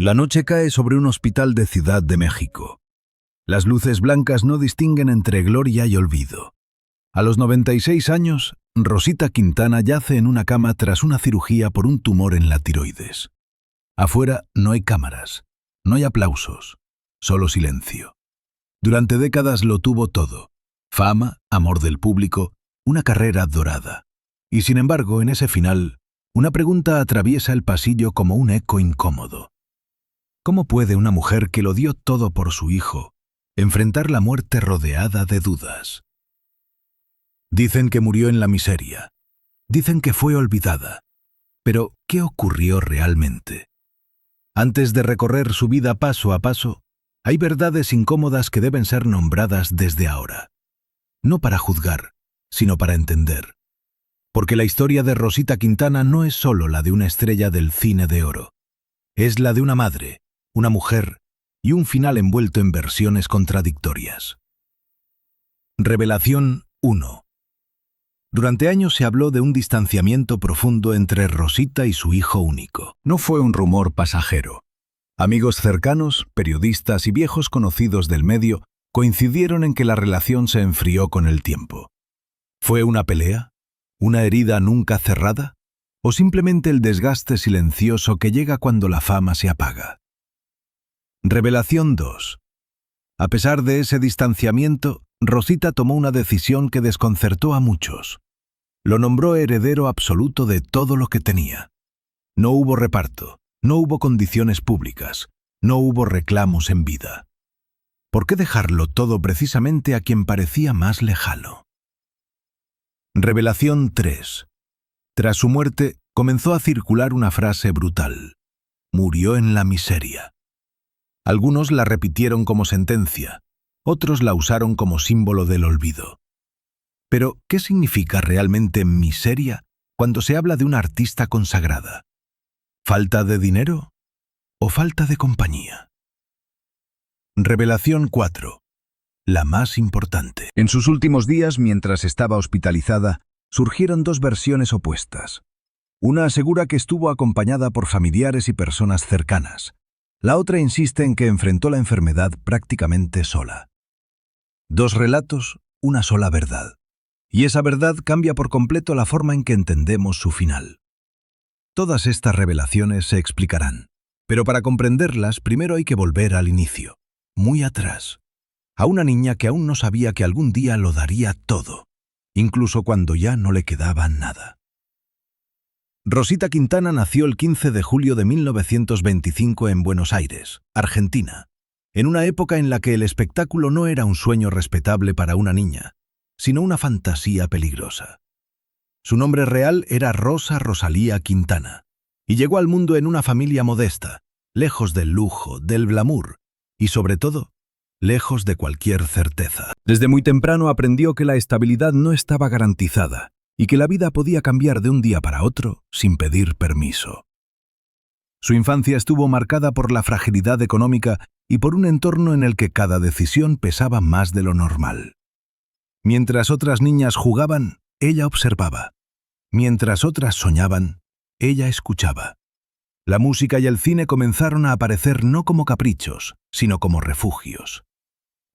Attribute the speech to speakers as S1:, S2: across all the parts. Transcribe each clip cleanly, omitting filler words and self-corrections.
S1: La noche cae sobre un hospital de Ciudad de México. Las luces blancas no distinguen entre gloria y olvido. A los 96 años, Rosita Quintana yace en una cama tras una cirugía por un tumor en la tiroides. Afuera no hay cámaras, no hay aplausos, solo silencio. Durante décadas lo tuvo todo: fama, amor del público, una carrera dorada. Y sin embargo, en ese final, una pregunta atraviesa el pasillo como un eco incómodo. ¿Cómo puede una mujer que lo dio todo por su hijo enfrentar la muerte rodeada de dudas? Dicen que murió en la miseria. Dicen que fue olvidada. Pero, ¿qué ocurrió realmente? Antes de recorrer su vida paso a paso, hay verdades incómodas que deben ser nombradas desde ahora. No para juzgar, sino para entender. Porque la historia de Rosita Quintana no es solo la de una estrella del cine de oro. Es la de una madre, una mujer y un final envuelto en versiones contradictorias. Revelación 1. Durante años se habló de un distanciamiento profundo entre Rosita y su hijo único. No fue un rumor pasajero. Amigos cercanos, periodistas y viejos conocidos del medio coincidieron en que la relación se enfrió con el tiempo. ¿Fue una pelea? ¿Una herida nunca cerrada? ¿O simplemente el desgaste silencioso que llega cuando la fama se apaga? Revelación 2. A pesar de ese distanciamiento, Rosita tomó una decisión que desconcertó a muchos. Lo nombró heredero absoluto de todo lo que tenía. No hubo reparto, no hubo condiciones públicas, no hubo reclamos en vida. ¿Por qué dejarlo todo precisamente a quien parecía más lejano? Revelación 3. Tras su muerte, comenzó a circular una frase brutal: murió en la miseria. Algunos la repitieron como sentencia, otros la usaron como símbolo del olvido. Pero, ¿qué significa realmente miseria cuando se habla de una artista consagrada? ¿Falta de dinero o falta de compañía? Revelación 4. La más importante.
S2: En sus últimos días, mientras estaba hospitalizada, surgieron dos versiones opuestas. Una asegura que estuvo acompañada por familiares y personas cercanas. La otra insiste en que enfrentó la enfermedad prácticamente sola. Dos relatos, una sola verdad. Y esa verdad cambia por completo la forma en que entendemos su final. Todas estas revelaciones se explicarán, pero para comprenderlas primero hay que volver al inicio, muy atrás, a una niña que aún no sabía que algún día lo daría todo, incluso cuando ya no le quedaba nada. Rosita Quintana nació el 15 de julio de 1925 en Buenos Aires, Argentina, en una época en la que el espectáculo no era un sueño respetable para una niña, sino una fantasía peligrosa. Su nombre real era Rosa Rosalía Quintana, y llegó al mundo en una familia modesta, lejos del lujo, del glamour, y sobre todo, lejos de cualquier certeza. Desde muy temprano aprendió que la estabilidad no estaba garantizada, y que la vida podía cambiar de un día para otro sin pedir permiso. Su infancia estuvo marcada por la fragilidad económica y por un entorno en el que cada decisión pesaba más de lo normal. Mientras otras niñas jugaban, ella observaba. Mientras otras soñaban, ella escuchaba. La música y el cine comenzaron a aparecer no como caprichos, sino como refugios.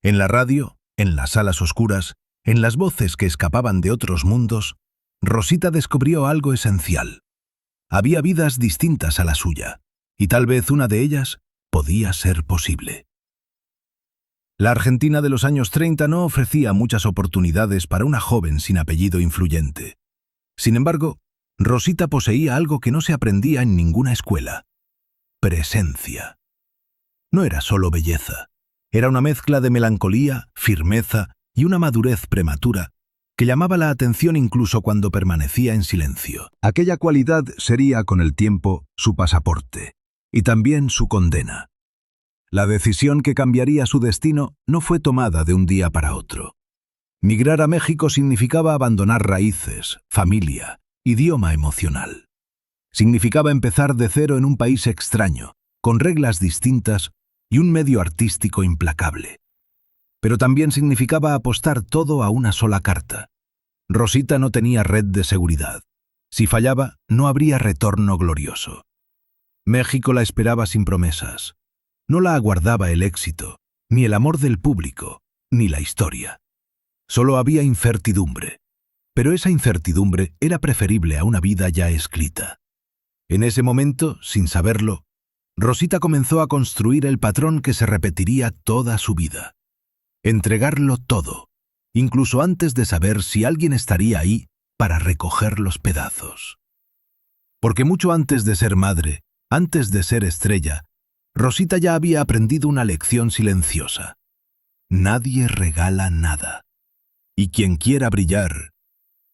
S2: En la radio, en las salas oscuras, en las voces que escapaban de otros mundos, Rosita descubrió algo esencial. Había vidas distintas a la suya, y tal vez una de ellas podía ser posible. La Argentina de los años 30 no ofrecía muchas oportunidades para una joven sin apellido influyente. Sin embargo, Rosita poseía algo que no se aprendía en ninguna escuela: presencia. No era solo belleza, era una mezcla de melancolía, firmeza y una madurez prematura que llamaba la atención incluso cuando permanecía en silencio. Aquella cualidad sería con el tiempo su pasaporte y también su condena. La decisión que cambiaría su destino no fue tomada de un día para otro. Migrar a México significaba abandonar raíces, familia, idioma emocional. Significaba empezar de cero en un país extraño, con reglas distintas y un medio artístico implacable. Pero también significaba apostar todo a una sola carta. Rosita no tenía red de seguridad. Si fallaba, no habría retorno glorioso.
S1: México la esperaba sin promesas. No la aguardaba el éxito, ni el amor del público, ni la historia. Solo había incertidumbre. Pero esa incertidumbre era preferible a una vida ya escrita. En ese momento, sin saberlo, Rosita comenzó a construir el patrón que se repetiría toda su vida. Entregarlo todo, incluso antes de saber si alguien estaría ahí para recoger los pedazos. Porque mucho antes de ser madre, antes de ser estrella, Rosita ya había aprendido una lección silenciosa. Nadie regala nada. Y quien quiera brillar,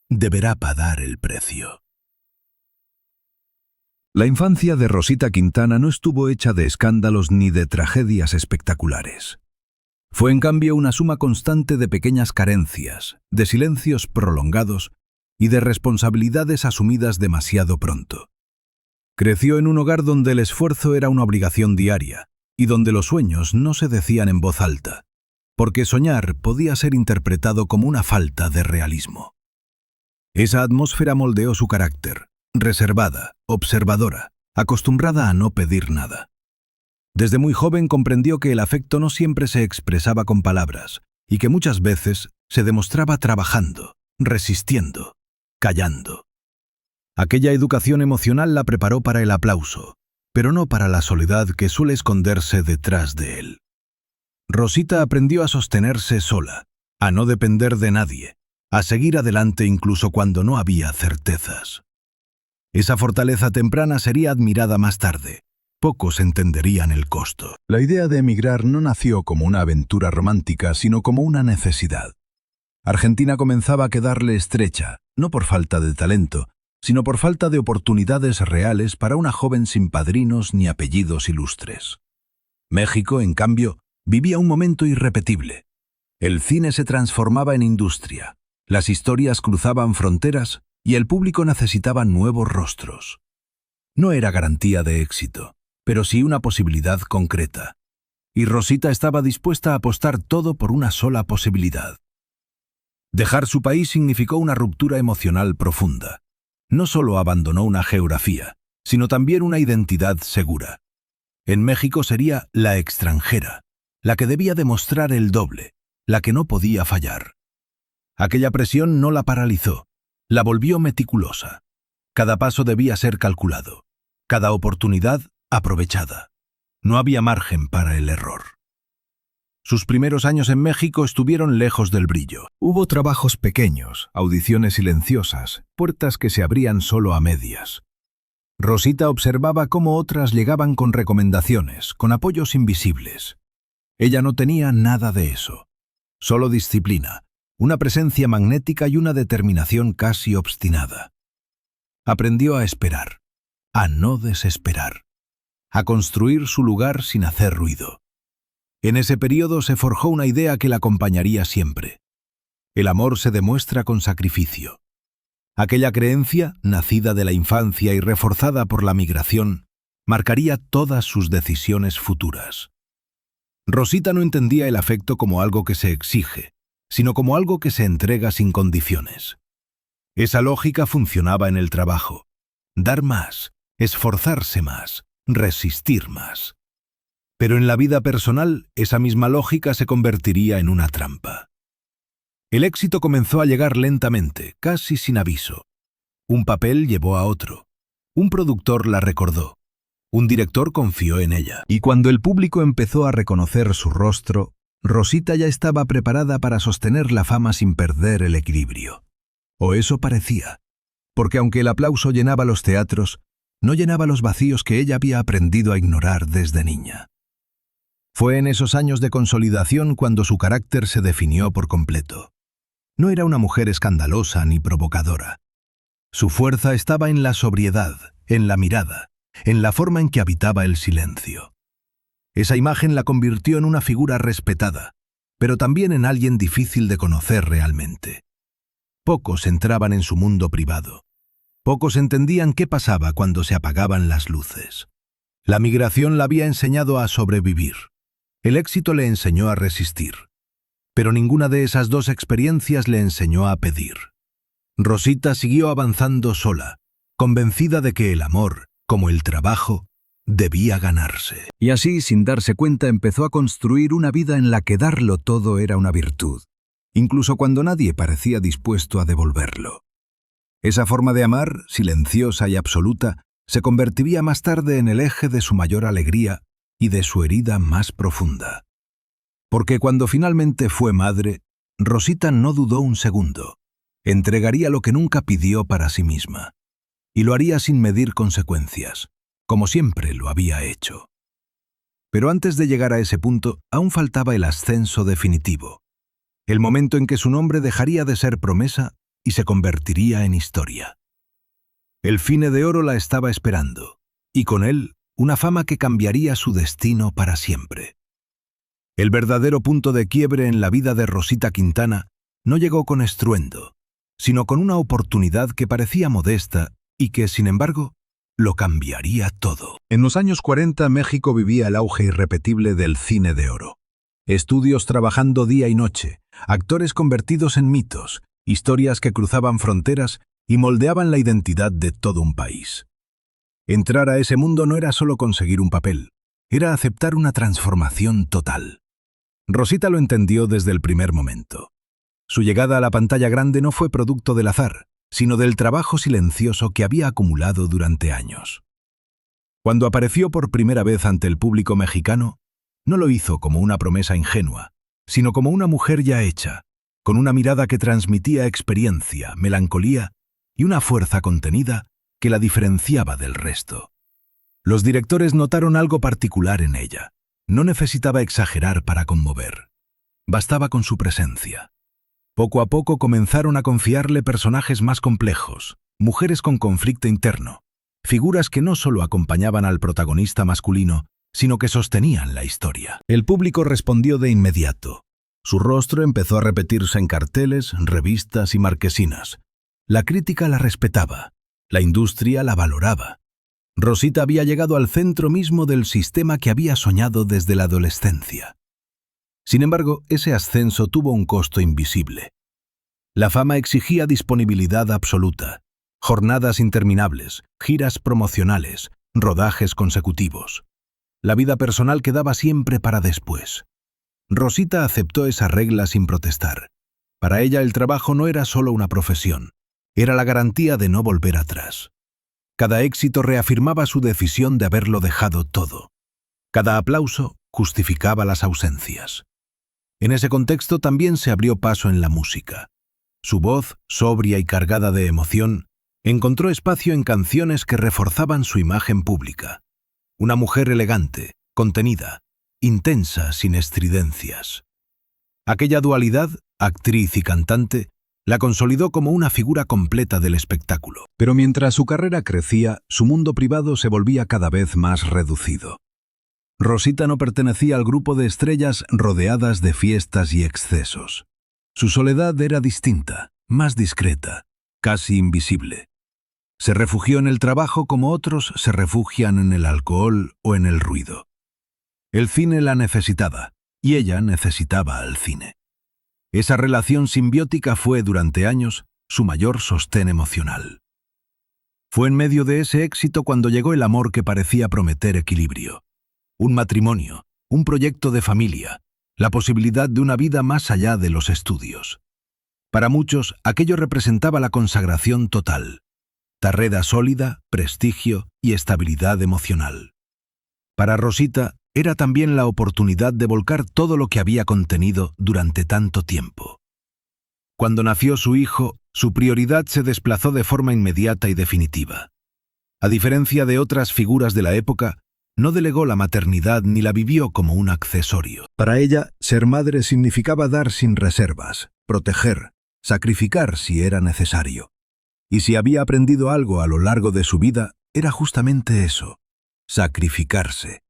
S1: deberá pagar el precio.
S2: La infancia de Rosita Quintana no estuvo hecha de escándalos ni de tragedias espectaculares. Fue en cambio una suma constante de pequeñas carencias, de silencios prolongados y de responsabilidades asumidas demasiado pronto. Creció en un hogar donde el esfuerzo era una obligación diaria y donde los sueños no se decían en voz alta, porque soñar podía ser interpretado como una falta de realismo. Esa atmósfera moldeó su carácter, reservada, observadora, acostumbrada a no pedir nada. Desde muy joven comprendió que el afecto no siempre se expresaba con palabras y que muchas veces se demostraba trabajando, resistiendo, callando. Aquella educación emocional la preparó para el aplauso, pero no para la soledad que suele esconderse detrás de él. Rosita aprendió a sostenerse sola, a no depender de nadie, a seguir adelante incluso cuando no había certezas. Esa fortaleza temprana sería admirada más tarde. Pocos entenderían el costo. La idea de emigrar no nació como una aventura romántica, sino como una necesidad. Argentina comenzaba a quedarle estrecha, no por falta de talento, sino por falta de oportunidades reales para una joven sin padrinos ni apellidos ilustres. México, en cambio, vivía un momento irrepetible. El cine se transformaba en industria, las historias cruzaban fronteras y el público necesitaba nuevos rostros. No era garantía de éxito, pero sí una posibilidad concreta. Y Rosita estaba dispuesta a apostar todo por una sola posibilidad. Dejar su país significó una ruptura emocional profunda. No solo abandonó una geografía, sino también una identidad segura. En México sería la extranjera, la que debía demostrar el doble, la que no podía fallar. Aquella presión no la paralizó, la volvió meticulosa. Cada paso debía ser calculado, cada oportunidad aprovechada. No había margen para el error. Sus primeros años en México estuvieron lejos del brillo. Hubo trabajos pequeños, audiciones silenciosas, puertas que se abrían solo a medias. Rosita observaba cómo otras llegaban con recomendaciones, con apoyos invisibles. Ella no tenía nada de eso. Solo disciplina, una presencia magnética y una determinación casi obstinada. Aprendió a esperar, a no desesperar, a construir su lugar sin hacer ruido. En ese periodo se forjó una idea que la acompañaría siempre. El amor se demuestra con sacrificio. Aquella creencia, nacida de la infancia y reforzada por la migración, marcaría todas sus decisiones futuras. Rosita no entendía el afecto como algo que se exige, sino como algo que se entrega sin condiciones. Esa lógica funcionaba en el trabajo. Dar más, esforzarse más, resistir más. Pero en la vida personal, esa misma lógica se convertiría en una trampa. El éxito comenzó a llegar lentamente, casi sin aviso. Un papel llevó a otro. Un productor la recordó. Un director confió en ella. Y cuando el público empezó a reconocer su rostro, Rosita ya estaba preparada para sostener la fama sin perder el equilibrio. O eso parecía. Porque aunque el aplauso llenaba los teatros, no llenaba los vacíos que ella había aprendido a ignorar desde niña. Fue en esos años de consolidación cuando su carácter se definió por completo. No era una mujer escandalosa ni provocadora. Su fuerza estaba en la sobriedad, en la mirada, en la forma en que habitaba el silencio. Esa imagen la convirtió en una figura respetada, pero también en alguien difícil de conocer realmente. Pocos entraban en su mundo privado. Pocos entendían qué pasaba cuando se apagaban las luces. La migración la había enseñado a sobrevivir. El éxito le enseñó a resistir. Pero ninguna de esas dos experiencias le enseñó a pedir. Rosita siguió avanzando sola, convencida de que el amor, como el trabajo,
S1: debía ganarse.
S2: Y así, sin darse cuenta, empezó a construir una vida en la que darlo todo era una virtud, incluso cuando nadie parecía dispuesto a devolverlo. Esa forma de amar, silenciosa y absoluta, se convertiría más tarde en el eje de su mayor alegría y de su herida más profunda. Porque cuando finalmente fue madre, Rosita no dudó un segundo. Entregaría lo que nunca pidió para sí misma. Y lo haría sin medir consecuencias, como siempre lo había hecho. Pero antes de llegar a ese punto, aún faltaba el ascenso definitivo. El momento en que su nombre dejaría de ser promesa y se convertiría en historia. El Cine de Oro la estaba esperando, y con él una fama que cambiaría su destino para siempre. El verdadero punto de quiebre en la vida de Rosita Quintana no llegó con estruendo, sino con una oportunidad que parecía modesta y que, sin embargo, lo cambiaría todo. En los años 40, México vivía el auge irrepetible del Cine de Oro. Estudios trabajando día y noche, actores convertidos en mitos, historias que cruzaban fronteras y moldeaban la identidad de todo un país. Entrar a ese mundo no era solo conseguir un papel, era aceptar una transformación total. Rosita lo entendió desde el primer momento. Su llegada a la pantalla grande no fue producto del azar, sino del trabajo silencioso que había acumulado durante años. Cuando apareció por primera vez ante el público mexicano, no lo hizo como una promesa ingenua, sino como una mujer ya hecha, con una mirada que transmitía experiencia, melancolía y una fuerza contenida que la diferenciaba del resto. Los directores notaron algo particular en ella. No necesitaba exagerar para conmover. Bastaba con su presencia. Poco a poco comenzaron a confiarle personajes más complejos, mujeres con conflicto interno, figuras que no solo acompañaban al protagonista masculino, sino que sostenían la historia. El público respondió de inmediato. Su rostro empezó a repetirse en carteles, revistas y marquesinas. La crítica la respetaba, la industria la valoraba. Rosita había llegado al centro mismo del sistema que había soñado desde la adolescencia. Sin embargo, ese ascenso tuvo un costo invisible. La fama exigía disponibilidad absoluta, jornadas interminables, giras promocionales, rodajes consecutivos. La vida personal quedaba siempre para después. Rosita aceptó esa regla sin protestar. Para ella el trabajo no era solo una profesión, era la garantía de no volver atrás. Cada éxito reafirmaba su decisión de haberlo dejado todo. Cada aplauso justificaba las ausencias. En ese contexto también se abrió paso en la música. Su voz, sobria y cargada de emoción, encontró espacio en canciones que reforzaban su imagen pública. Una mujer elegante, contenida, intensa sin estridencias. Aquella dualidad, actriz y cantante, la consolidó como una figura completa del espectáculo. Pero mientras su carrera crecía, su mundo privado se volvía cada vez más reducido. Rosita no pertenecía al grupo de estrellas rodeadas de fiestas y excesos. Su soledad era distinta, más discreta, casi invisible. Se refugió en el trabajo como otros se refugian en el alcohol o en el ruido. El cine la necesitaba, y ella necesitaba al cine. Esa relación simbiótica fue, durante años, su mayor sostén emocional. Fue en medio de ese éxito cuando llegó el amor que parecía prometer equilibrio. Un matrimonio, un proyecto de familia, la posibilidad de una vida más allá de los estudios. Para muchos, aquello representaba la consagración total. Carrera sólida, prestigio y estabilidad emocional. Para Rosita, era también la oportunidad de volcar todo lo que había contenido durante tanto tiempo. Cuando nació su hijo, su prioridad se desplazó de forma inmediata y definitiva. A diferencia de otras figuras de la época, no delegó la maternidad ni la vivió como un accesorio. Para ella, ser madre significaba dar sin reservas, proteger, sacrificar si era necesario. Y si había aprendido algo a lo largo de su vida, era justamente eso, sacrificarse.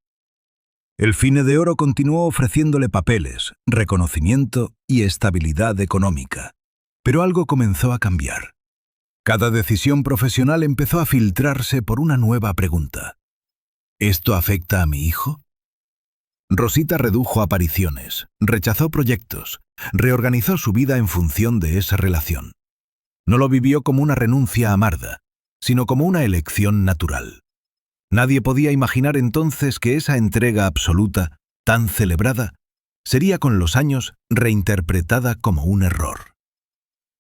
S2: El Cine de Oro continuó ofreciéndole papeles, reconocimiento y estabilidad económica. Pero algo comenzó a cambiar. Cada decisión profesional empezó a filtrarse por una nueva pregunta. ¿Esto afecta a mi hijo? Rosita redujo apariciones, rechazó proyectos, reorganizó su vida en función de esa relación. No lo vivió como una renuncia amarga, sino como una elección natural.
S1: Nadie podía imaginar entonces que esa entrega absoluta, tan celebrada, sería con los años reinterpretada como un error.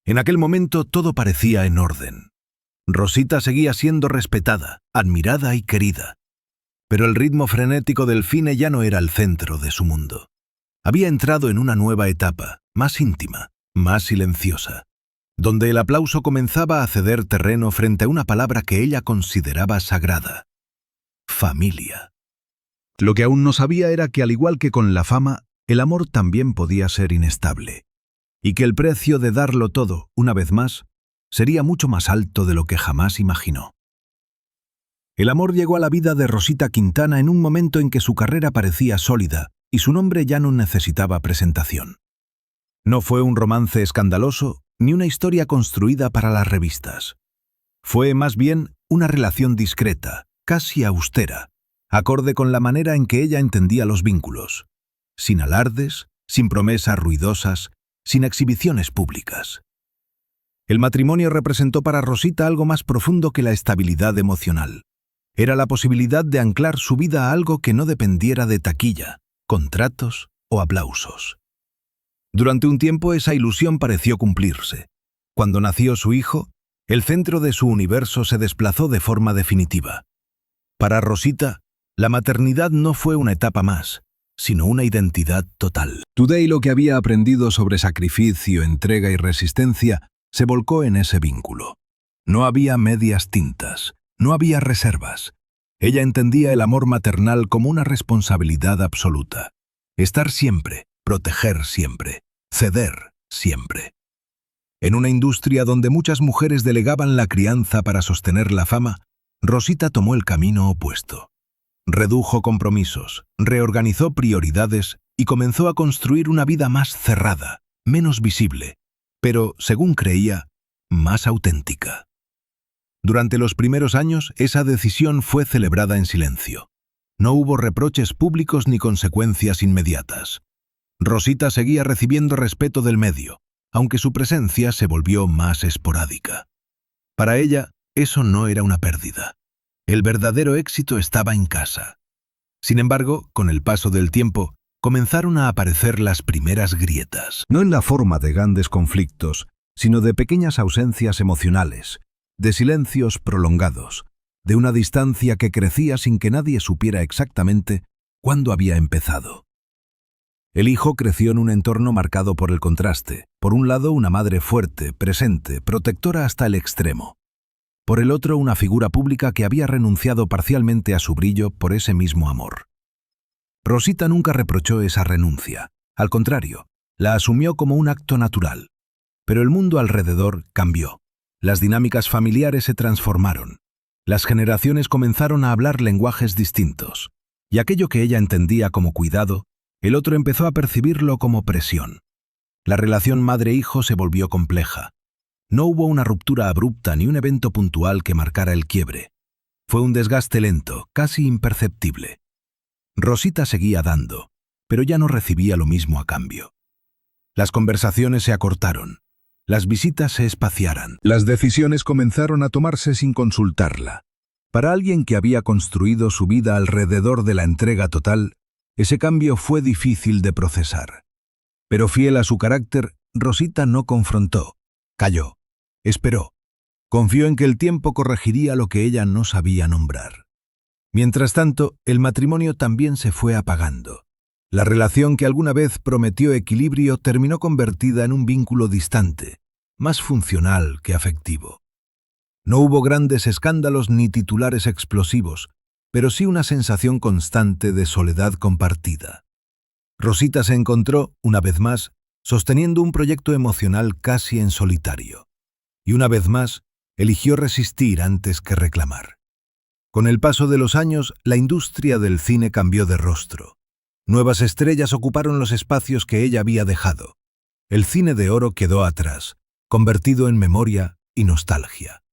S1: En aquel momento todo parecía en orden. Rosita seguía siendo respetada, admirada y querida. Pero el ritmo frenético del cine ya no era el centro de su mundo. Había entrado en una nueva etapa, más íntima, más silenciosa, donde el aplauso comenzaba a ceder terreno frente a una palabra que ella consideraba sagrada: familia. Lo que aún no sabía era que, al igual que con la fama, el amor también podía ser inestable, y que el precio de darlo todo, una vez más, sería mucho más alto de lo que jamás imaginó. El amor llegó a la vida de Rosita Quintana en un momento en que su carrera parecía sólida y su nombre ya no necesitaba presentación. No fue un romance escandaloso ni una historia construida para las revistas. Fue más bien una relación discreta, casi austera, acorde con la manera en que ella entendía los vínculos, sin alardes, sin promesas ruidosas, sin exhibiciones públicas. El matrimonio representó para Rosita algo más profundo que la estabilidad emocional. Era la posibilidad de anclar su vida a algo que no dependiera de taquilla, contratos o aplausos. Durante un tiempo esa ilusión pareció cumplirse. Cuando nació su hijo, el centro de su universo se desplazó de forma definitiva. Para Rosita, la maternidad no fue una etapa más, sino una identidad total. Toda y lo que había aprendido sobre sacrificio, entrega y resistencia se volcó en ese vínculo. No había medias tintas, no había reservas. Ella entendía el amor maternal como una responsabilidad absoluta. Estar siempre, proteger siempre, ceder siempre. En una industria donde muchas mujeres delegaban la crianza para sostener la fama, Rosita tomó el camino opuesto. Redujo compromisos, reorganizó prioridades y comenzó a construir una vida más cerrada, menos visible, pero, según creía, más auténtica. Durante los primeros años, esa decisión fue celebrada en silencio. No hubo reproches públicos ni consecuencias inmediatas. Rosita seguía recibiendo respeto del medio, aunque su presencia se volvió más esporádica. Para ella, eso no era una pérdida. El verdadero éxito estaba en casa. Sin embargo, con el paso del tiempo, comenzaron a aparecer las primeras grietas. No en la forma de grandes conflictos, sino de pequeñas ausencias emocionales, de silencios prolongados, de una distancia que crecía sin que nadie supiera exactamente cuándo había empezado. El hijo creció en un entorno marcado por el contraste. Por un lado, una madre fuerte, presente, protectora hasta el extremo. Por el otro, una figura pública que había renunciado parcialmente a su brillo por ese mismo amor. Rosita nunca reprochó esa renuncia. Al contrario, la asumió como un acto natural. Pero el mundo alrededor cambió. Las dinámicas familiares se transformaron. Las generaciones comenzaron a hablar lenguajes distintos. Y aquello que ella entendía como cuidado, el otro empezó a percibirlo como presión. La relación madre-hijo se volvió compleja. No hubo una ruptura abrupta ni un evento puntual que marcara el quiebre. Fue un desgaste lento, casi imperceptible. Rosita seguía dando, pero ya no recibía lo mismo a cambio. Las conversaciones se acortaron. Las visitas se espaciaran. Las decisiones comenzaron a tomarse sin consultarla. Para alguien que había construido su vida alrededor de la entrega total, ese cambio fue difícil de procesar. Pero fiel a su carácter, Rosita no confrontó. Calló. Esperó. Confió en que el tiempo corregiría lo que ella no sabía nombrar. Mientras tanto, el matrimonio también se fue apagando. La relación que alguna vez prometió equilibrio terminó convertida en un vínculo distante, más funcional que afectivo. No hubo grandes escándalos ni titulares explosivos, pero sí una sensación constante de soledad compartida. Rosita se encontró, una vez más, sosteniendo un proyecto emocional casi en solitario. Y una vez más, eligió resistir antes que reclamar. Con el paso de los años, la industria del cine cambió de rostro. Nuevas estrellas ocuparon los espacios que ella había dejado. El cine de oro quedó atrás, convertido en memoria y nostalgia.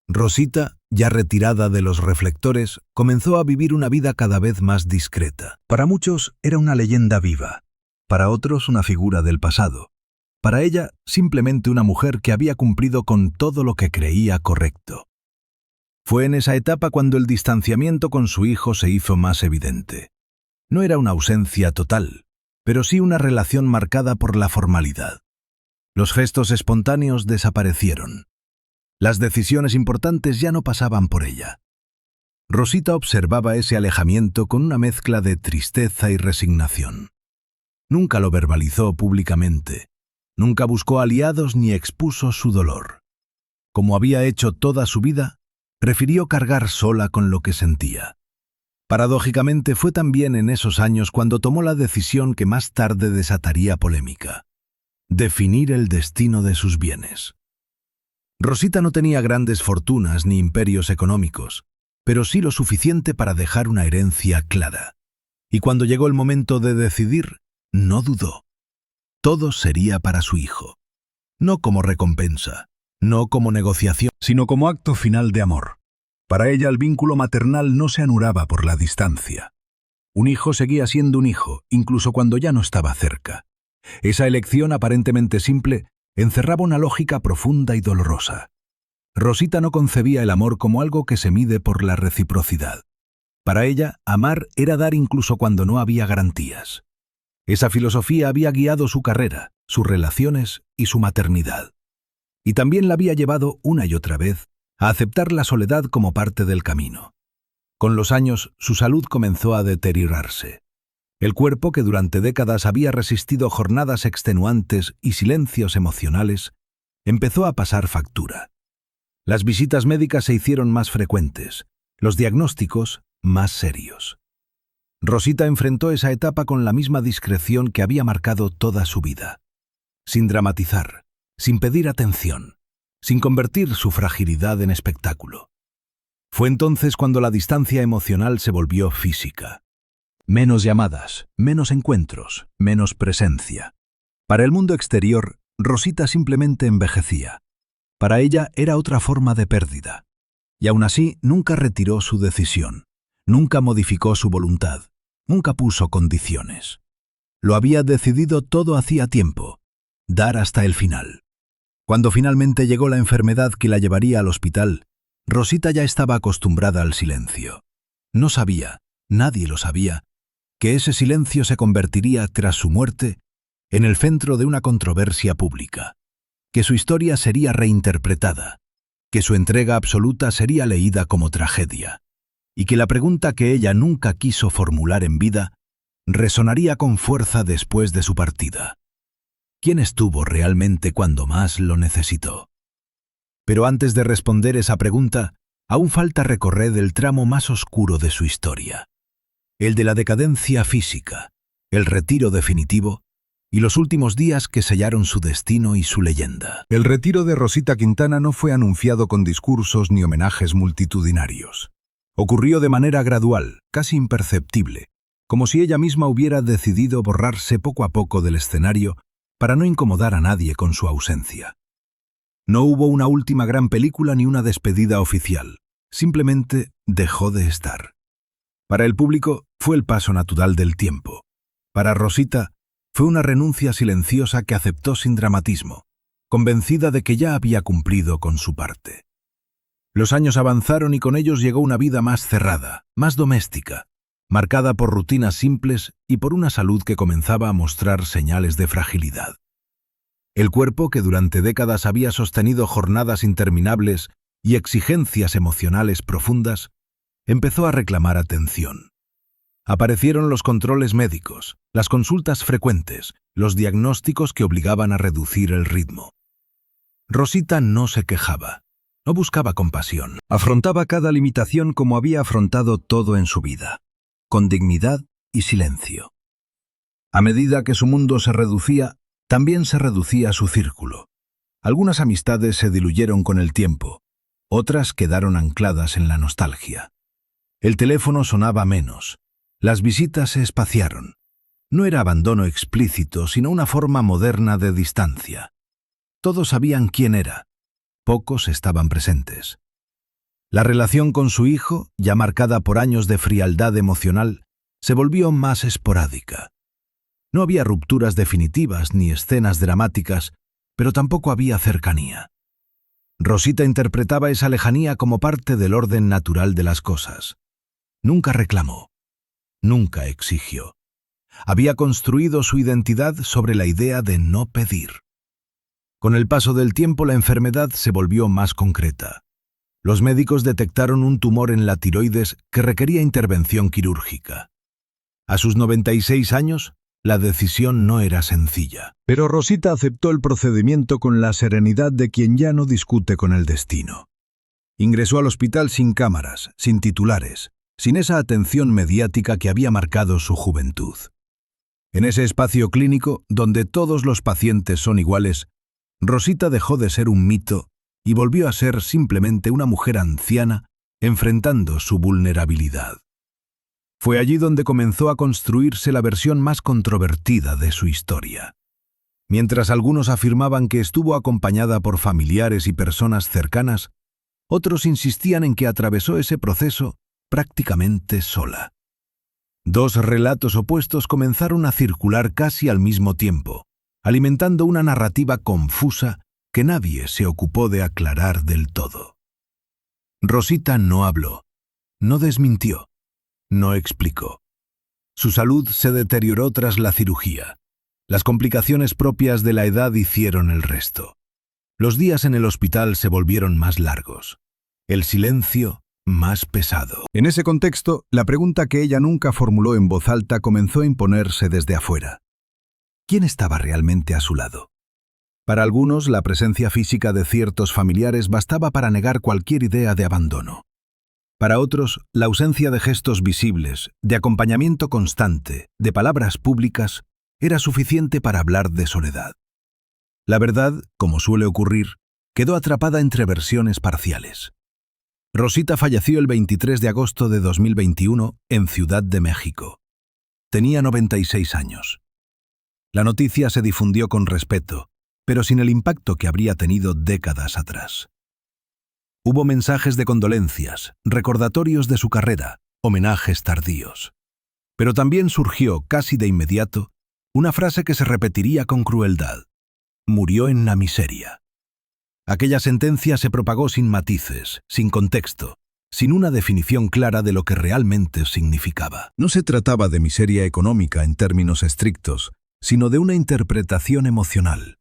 S1: Rosita, ya retirada de los reflectores, comenzó a vivir una vida cada vez más discreta. Para muchos era una leyenda viva, para otros una figura del pasado. Para ella, simplemente una mujer que había cumplido con todo lo que creía correcto. Fue en esa etapa cuando el distanciamiento con su hijo se hizo más evidente. No era una ausencia total, pero sí una relación marcada por la formalidad. Los gestos espontáneos desaparecieron. Las decisiones importantes ya no pasaban por ella. Rosita observaba ese alejamiento con una mezcla de tristeza y resignación. Nunca lo verbalizó públicamente. Nunca buscó aliados ni expuso su dolor. Como había hecho toda su vida, prefirió cargar sola con lo que sentía. Paradójicamente fue también en esos años cuando tomó la decisión que más tarde desataría polémica: definir el destino de sus bienes. Rosita no tenía grandes fortunas ni imperios económicos, pero sí lo suficiente para dejar una herencia clara. Y cuando llegó el momento de decidir, no dudó. Todo sería para su hijo. No como recompensa, no como negociación,
S2: sino como acto final de amor. Para ella el vínculo maternal no se anulaba por la distancia. Un hijo seguía siendo un hijo, incluso cuando ya no estaba cerca. Esa elección aparentemente simple encerraba una lógica profunda y dolorosa. Rosita no concebía el amor como algo que se mide por la reciprocidad. Para ella, amar era dar incluso cuando no había garantías. Esa filosofía había guiado su carrera, sus relaciones y su maternidad. Y también la había llevado una y otra vez a aceptar la soledad como parte del camino. Con los años, su salud comenzó a deteriorarse. El cuerpo, que durante décadas había resistido jornadas extenuantes y silencios emocionales, empezó a pasar factura. Las visitas médicas se hicieron más frecuentes, los diagnósticos más serios. Rosita enfrentó esa etapa con la misma discreción que había marcado toda su vida. Sin dramatizar, sin pedir atención, sin convertir su fragilidad en espectáculo. Fue entonces cuando la distancia emocional se volvió física. Menos llamadas, menos encuentros, menos presencia. Para el mundo exterior, Rosita simplemente envejecía. Para ella era otra forma de pérdida. Y aún así nunca retiró su decisión, nunca modificó su voluntad, nunca puso condiciones. Lo había decidido todo hacía tiempo, dar hasta el final. Cuando finalmente llegó la enfermedad que la llevaría al hospital, Rosita ya estaba acostumbrada al silencio. No sabía, nadie lo sabía, que ese silencio se convertiría, tras su muerte, en el centro de una controversia pública, que su historia sería reinterpretada, que su entrega absoluta sería leída como tragedia, y que la pregunta que ella nunca quiso formular en vida resonaría con fuerza después de su partida. ¿Quién estuvo realmente cuando más lo necesitó? Pero antes de responder esa pregunta, aún falta recorrer el tramo más oscuro de su historia, el de la decadencia física, el retiro definitivo y los últimos días que sellaron su destino y su leyenda. El retiro de Rosita Quintana no fue anunciado con discursos ni homenajes multitudinarios. Ocurrió de manera gradual, casi imperceptible, como si ella misma hubiera decidido borrarse poco a poco del escenario para no incomodar a nadie con su ausencia. No hubo una última gran película ni una despedida oficial, simplemente dejó de estar. Para el público fue el paso natural del tiempo. Para Rosita fue una renuncia silenciosa que aceptó sin dramatismo, convencida de que ya había cumplido con su parte. Los años avanzaron y con ellos llegó una vida más cerrada, más doméstica, marcada por rutinas simples y por una salud que comenzaba a mostrar señales de fragilidad. El cuerpo, que durante décadas había sostenido jornadas interminables y exigencias emocionales profundas, empezó a reclamar atención. Aparecieron los controles médicos, las consultas frecuentes, los diagnósticos que obligaban a reducir el ritmo. Rosita no se quejaba, no buscaba compasión. Afrontaba cada limitación como había afrontado todo en su vida, con dignidad y silencio. A medida que su mundo se reducía, también se reducía su círculo. Algunas amistades se diluyeron con el tiempo, otras quedaron ancladas en la nostalgia. El teléfono sonaba menos, las visitas se espaciaron. No era abandono explícito, sino una forma moderna de distancia. Todos sabían quién era, pocos estaban presentes. La relación con su hijo, ya marcada por años de frialdad emocional, se volvió más esporádica. No había rupturas definitivas ni escenas dramáticas, pero tampoco había cercanía.
S1: Rosita interpretaba esa lejanía como parte del orden natural de las cosas. Nunca reclamó, nunca exigió. Había construido su identidad sobre la idea de no pedir. Con el paso del tiempo, la enfermedad se volvió más concreta. Los médicos detectaron un tumor en la tiroides que requería intervención quirúrgica. A sus 96 años, la decisión no era sencilla.
S2: Pero Rosita aceptó el procedimiento con la serenidad de quien ya no discute con el destino. Ingresó al hospital sin cámaras, sin titulares, sin esa atención mediática que había marcado su juventud. En ese espacio clínico, donde todos los pacientes son iguales, Rosita dejó de ser un mito y volvió a ser simplemente una mujer anciana enfrentando su vulnerabilidad. Fue allí donde comenzó a construirse la versión más controvertida de su historia. Mientras algunos afirmaban que estuvo acompañada por familiares y personas cercanas, otros insistían en que atravesó ese proceso prácticamente sola. Dos relatos opuestos comenzaron a circular casi al mismo tiempo, alimentando una narrativa confusa que nadie se ocupó de aclarar del todo. Rosita no habló, no desmintió, no explicó. Su salud se deterioró tras la cirugía. Las complicaciones propias de la edad hicieron el resto. Los días en el hospital se volvieron más largos. El silencio más pesado. En ese contexto, la pregunta que ella nunca formuló en voz alta comenzó a imponerse desde afuera. ¿Quién estaba realmente a su lado? Para algunos, la presencia física de ciertos familiares bastaba para negar cualquier idea de abandono. Para otros, la ausencia de gestos visibles, de acompañamiento constante, de palabras públicas, era suficiente para hablar de soledad. La verdad, como suele ocurrir, quedó atrapada entre versiones parciales. Rosita falleció el 23 de agosto de 2021 en Ciudad de México. Tenía 96 años. La noticia se difundió con respeto, pero sin el impacto que habría tenido décadas atrás. Hubo mensajes de condolencias, recordatorios de su carrera, homenajes tardíos. Pero también surgió, casi de inmediato, una frase que se repetiría con crueldad. Murió en la miseria. Aquella sentencia se propagó sin matices, sin contexto, sin una definición clara de lo que realmente significaba. No se trataba de miseria económica en términos estrictos, sino de una interpretación emocional.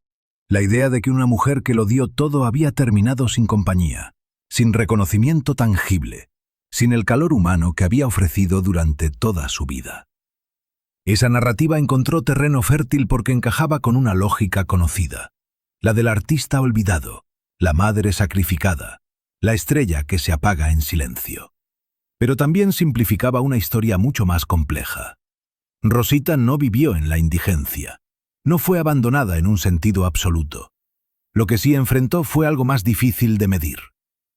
S2: La idea de que una mujer que lo dio todo había terminado sin compañía, sin reconocimiento tangible, sin el calor humano que había ofrecido durante toda su vida. Esa narrativa encontró terreno fértil porque encajaba con una lógica conocida, la del artista olvidado, la madre sacrificada, la estrella que se apaga en silencio. Pero también simplificaba una historia mucho más compleja. Rosita no vivió en la indigencia, no fue abandonada en un sentido absoluto. Lo que sí enfrentó fue algo más difícil de medir: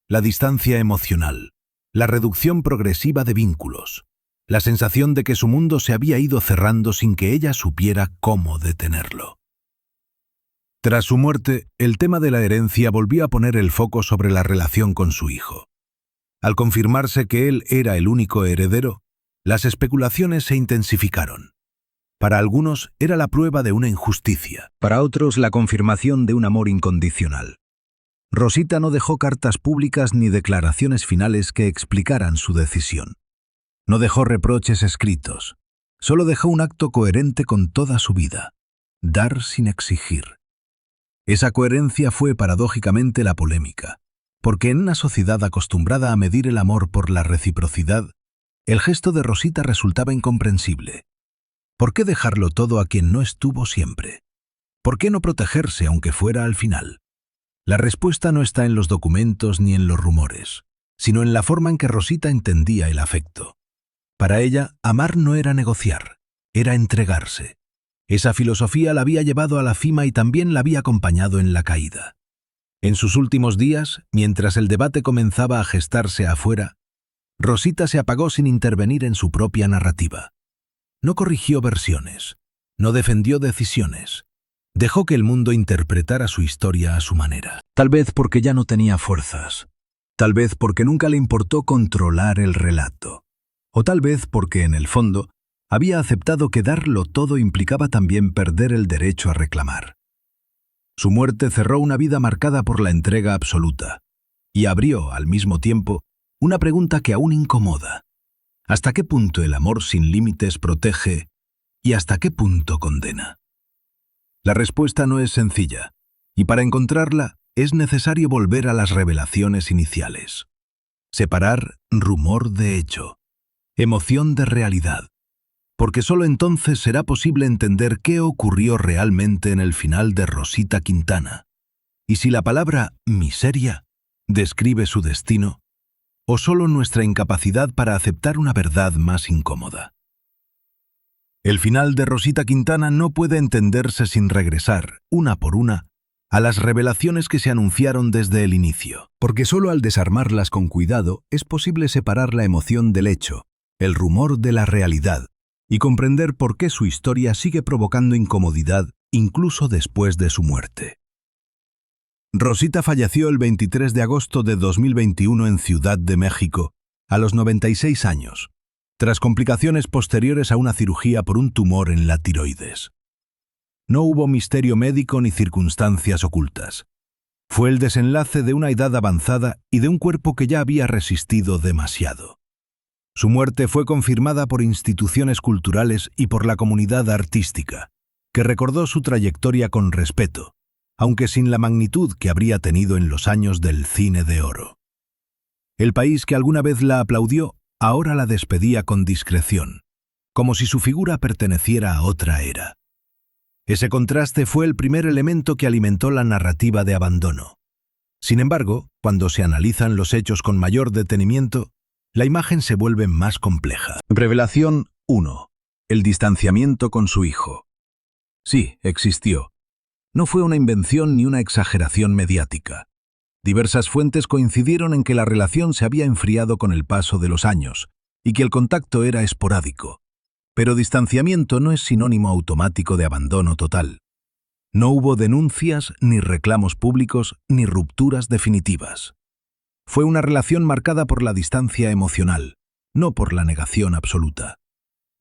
S2: la distancia emocional, la reducción progresiva de vínculos, la sensación de que su mundo se había ido cerrando sin que ella supiera cómo detenerlo. Tras su muerte, el tema de la herencia volvió a poner el foco sobre la relación con su hijo. Al confirmarse que él era el único heredero, las especulaciones se intensificaron. Para algunos era la prueba de una injusticia, para otros la confirmación de un amor incondicional. Rosita no dejó cartas públicas ni declaraciones finales que explicaran su decisión. No dejó reproches escritos, solo dejó un acto coherente con toda su vida: dar sin exigir. Esa coherencia fue paradójicamente la polémica, porque en una sociedad acostumbrada a medir el amor por la reciprocidad, el gesto de Rosita resultaba incomprensible. ¿Por qué dejarlo todo a quien no estuvo siempre? ¿Por qué no protegerse aunque fuera al final? La respuesta no está en los documentos ni en los rumores, sino en la forma en que Rosita entendía el afecto. Para ella, amar no era negociar, era entregarse. Esa filosofía la había llevado a la cima y también la había acompañado en la caída. En sus últimos días, mientras el debate comenzaba a gestarse afuera, Rosita se apagó sin intervenir en su propia narrativa. No corrigió versiones, no defendió decisiones. Dejó que el mundo interpretara su historia a su manera. Tal vez porque ya no tenía fuerzas. Tal vez porque nunca le importó controlar el relato. O tal vez porque, en el fondo, había aceptado que darlo todo implicaba también perder el derecho a reclamar. Su muerte cerró una vida marcada por la entrega absoluta y abrió, al mismo tiempo, una pregunta que aún incomoda. ¿Hasta qué punto el amor sin límites protege y hasta qué punto condena? La respuesta no es sencilla, y para encontrarla es necesario volver a las revelaciones iniciales. Separar rumor de hecho, emoción de realidad, porque solo entonces será posible entender qué ocurrió realmente en el final de Rosita Quintana, y si la palabra miseria describe su destino, o solo nuestra incapacidad para aceptar una verdad más incómoda. El final de Rosita Quintana no puede entenderse sin regresar, una por una, a las revelaciones que se anunciaron desde el inicio.
S1: Porque solo al desarmarlas con cuidado es posible separar la emoción del hecho, el rumor de la realidad, y comprender por qué su historia sigue provocando incomodidad incluso después de su muerte. Rosita falleció el 23 de agosto de 2021 en Ciudad de México, a los 96 años, tras complicaciones posteriores a una cirugía por un tumor en la tiroides. No hubo misterio médico ni circunstancias ocultas. Fue el desenlace de una edad avanzada y de un cuerpo que ya había resistido demasiado. Su muerte fue confirmada por instituciones culturales y por la comunidad artística, que recordó su trayectoria con respeto, aunque sin la magnitud que habría tenido en los años del cine de oro. El país que alguna vez la aplaudió, ahora la despedía con discreción, como si su figura perteneciera a otra era. Ese contraste fue el primer elemento que alimentó la narrativa de abandono. Sin embargo, cuando se analizan los hechos con mayor detenimiento, la imagen se vuelve más compleja.
S2: Revelación 1. El distanciamiento con su hijo. Sí, existió. No fue una invención ni una exageración mediática. Diversas fuentes coincidieron en que la relación se había enfriado con el paso de los años y que el contacto era esporádico. Pero distanciamiento no es sinónimo automático de abandono total. No hubo denuncias, ni reclamos públicos, ni rupturas definitivas. Fue una relación marcada por la distancia emocional, no por la negación absoluta.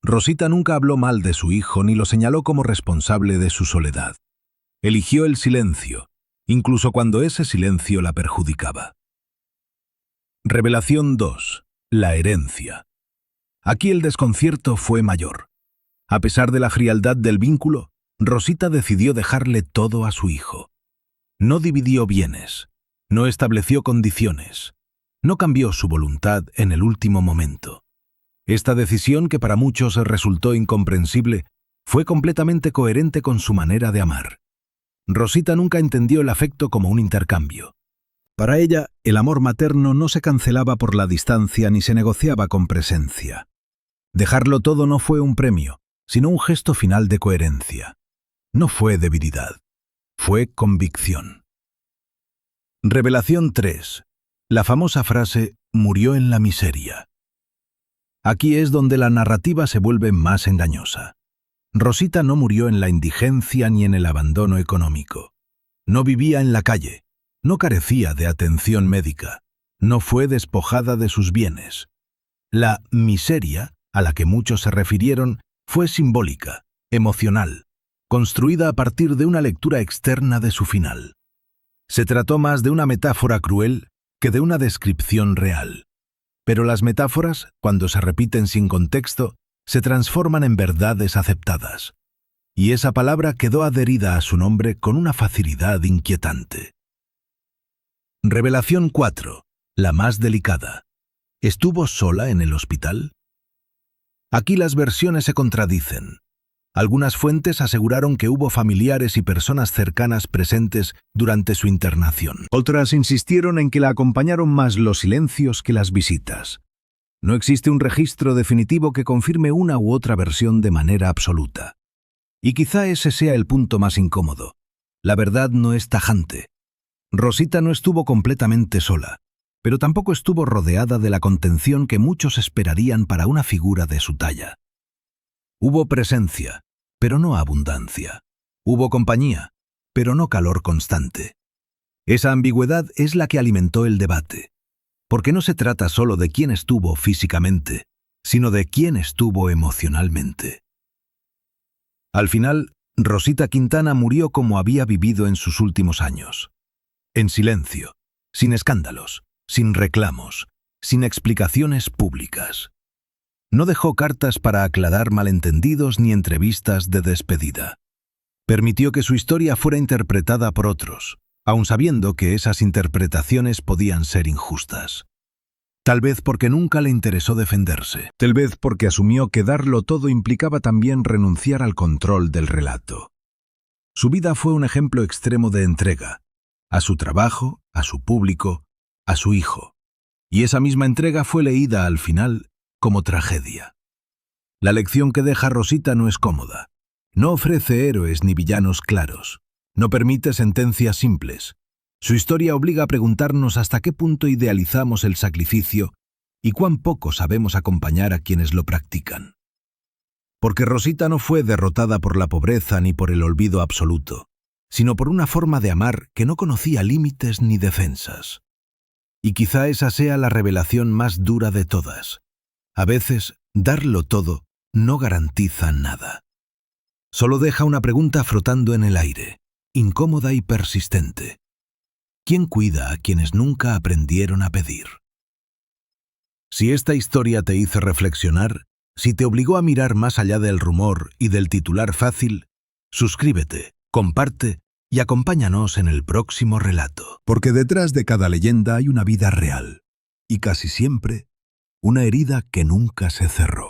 S2: Rosita nunca habló mal de su hijo ni lo señaló como responsable de su soledad. Eligió el silencio, incluso cuando ese silencio la perjudicaba. Revelación 2. La herencia. Aquí el desconcierto fue mayor. A pesar de la frialdad del vínculo, Rosita decidió dejarle todo a su hijo. No dividió bienes, no estableció condiciones, no cambió su voluntad en el último momento. Esta decisión, que para muchos resultó incomprensible, fue completamente coherente con su manera de amar. Rosita nunca entendió el afecto como un intercambio. Para ella, el amor materno no se cancelaba por la distancia ni se negociaba con presencia. Dejarlo todo no fue un premio, sino un gesto final de coherencia. No fue debilidad, fue convicción. Revelación 3. La famosa frase «murió en la miseria». Aquí es donde la narrativa se vuelve más engañosa. Rosita no murió en la indigencia ni en el abandono económico. No vivía en la calle, no carecía de atención médica, no fue despojada de sus bienes. La miseria, a la que muchos se refirieron, fue simbólica, emocional, construida a partir de una lectura externa de su final. Se trató más de una metáfora cruel que de una descripción real. Pero las metáforas, cuando se repiten sin contexto, se transforman en verdades aceptadas. Y esa palabra quedó adherida a su nombre con una facilidad inquietante. Revelación 4. La más delicada. ¿Estuvo sola en el hospital? Aquí las versiones se contradicen. Algunas fuentes aseguraron que hubo familiares y personas cercanas presentes durante su internación. Otras insistieron en que la acompañaron más los silencios que las visitas. No existe un registro definitivo que confirme una u otra versión de manera absoluta. Y quizá ese sea el punto más incómodo. La verdad no es tajante. Rosita no estuvo completamente sola, pero tampoco estuvo rodeada de la contención que muchos esperarían para una figura de su talla. Hubo presencia, pero no abundancia. Hubo compañía, pero no calor constante. Esa ambigüedad es la que alimentó el debate, porque no se trata solo de quién estuvo físicamente, sino de quién estuvo emocionalmente. Al final,
S1: Rosita Quintana murió como había vivido en sus últimos años. En silencio, sin escándalos, sin reclamos, sin explicaciones públicas. No dejó cartas para aclarar malentendidos ni entrevistas de despedida. Permitió que su historia fuera interpretada por otros, aun sabiendo que esas interpretaciones podían ser injustas. Tal vez porque nunca le interesó defenderse.
S2: Tal vez porque asumió que darlo todo implicaba también renunciar al control del relato. Su vida fue un ejemplo extremo de entrega, a su trabajo, a su público, a su hijo. Y esa misma entrega fue leída al final como tragedia. La lección que deja Rosita no es cómoda. No ofrece héroes ni villanos claros. No permite sentencias simples. Su historia obliga a preguntarnos hasta qué punto idealizamos el sacrificio y cuán poco sabemos acompañar a quienes lo practican. Porque Rosita no fue derrotada por la pobreza ni por el olvido absoluto, sino por una forma de amar que no conocía límites ni defensas. Y quizá esa sea la revelación más dura de todas. A veces, darlo todo no garantiza nada. Solo deja una pregunta flotando en el aire, incómoda y persistente. ¿Quién cuida a quienes nunca aprendieron a pedir? Si esta historia te hizo reflexionar, si te obligó a mirar más allá del rumor y del titular fácil, suscríbete, comparte y acompáñanos en el próximo relato. Porque detrás de cada leyenda hay una vida real, y casi siempre, una herida que nunca se cerró.